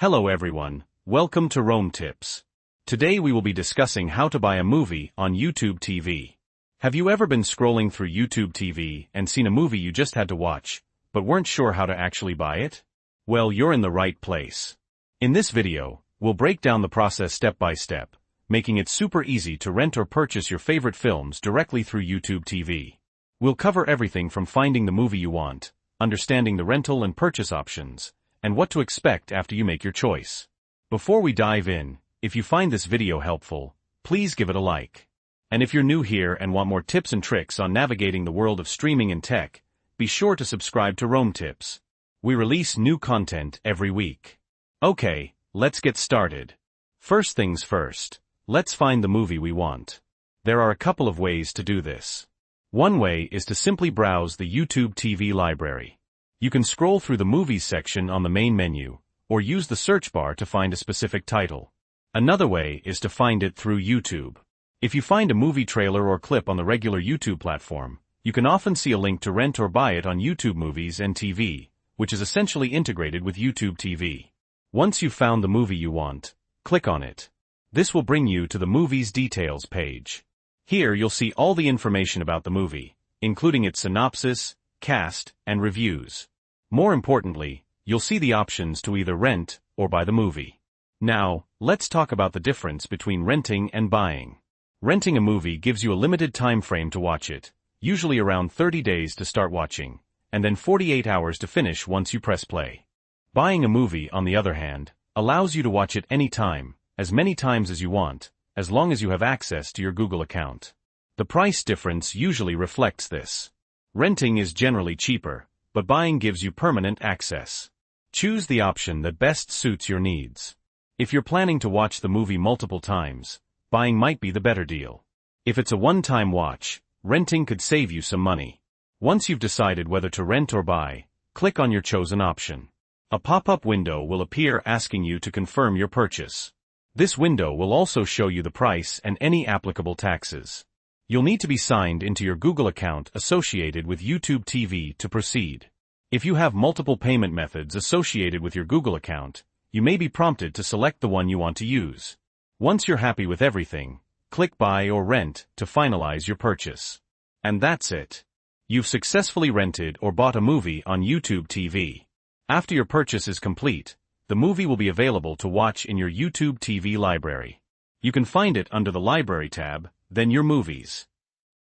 Hello everyone, welcome to Rome Tips. Today we will be discussing how to buy a movie on YouTube TV. Have you ever been scrolling through YouTube TV and seen a movie you just had to watch, but weren't sure how to actually buy it? Well, you're in the right place. In this video, we'll break down the process step by step, making it super easy to rent or purchase your favorite films directly through YouTube TV. We'll cover everything from finding the movie you want, understanding the rental and purchase options, and what to expect after you make your choice. Before we dive in, if you find this video helpful, please give it a like. And if you're new here and want more tips and tricks on navigating the world of streaming and tech, be sure to subscribe to Rome Tips. We release new content every week. Okay, let's get started. First things first, let's find the movie we want. There are a couple of ways to do this. One way is to simply browse the YouTube TV library. You can scroll through the Movies section on the main menu, or use the search bar to find a specific title. Another way is to find it through YouTube. If you find a movie trailer or clip on the regular YouTube platform, you can often see a link to rent or buy it on YouTube Movies and TV, which is essentially integrated with YouTube TV. Once you've found the movie you want, click on it. This will bring you to the Movie's Details page. Here you'll see all the information about the movie, including its synopsis, cast, and reviews. More importantly, you'll see the options to either rent or buy the movie. Now, let's talk about the difference between renting and buying. Renting a movie gives you a limited time frame to watch it, usually around 30 days to start watching, and then 48 hours to finish once you press play. Buying a movie, on the other hand, allows you to watch it anytime, as many times as you want, as long as you have access to your Google account. The price difference usually reflects this. Renting is generally cheaper, but buying gives you permanent access. Choose the option that best suits your needs. If you're planning to watch the movie multiple times, buying might be the better deal. If it's a one-time watch, renting could save you some money. Once you've decided whether to rent or buy, click on your chosen option. A pop-up window will appear asking you to confirm your purchase. This window will also show you the price and any applicable taxes. You'll need to be signed into your Google account associated with YouTube TV to proceed. If you have multiple payment methods associated with your Google account, you may be prompted to select the one you want to use. Once you're happy with everything, click Buy or Rent to finalize your purchase. And that's it. You've successfully rented or bought a movie on YouTube TV. After your purchase is complete, the movie will be available to watch in your YouTube TV library. You can find it under the Library tab, then Your Movies.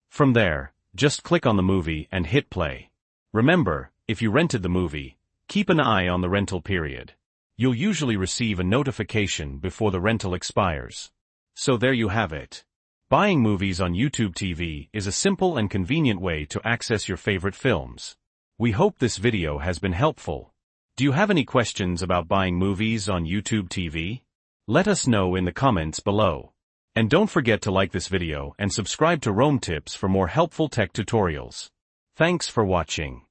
From there, just click on the movie and hit play. Remember, if you rented the movie, keep an eye on the rental period. You'll usually receive a notification before the rental expires. So there you have it. Buying movies on YouTube TV is a simple and convenient way to access your favorite films. We hope this video has been helpful. Do you have any questions about buying movies on YouTube TV? Let us know in the comments below. And don't forget to like this video and subscribe to Rome Tips for more helpful tech tutorials. Thanks for watching.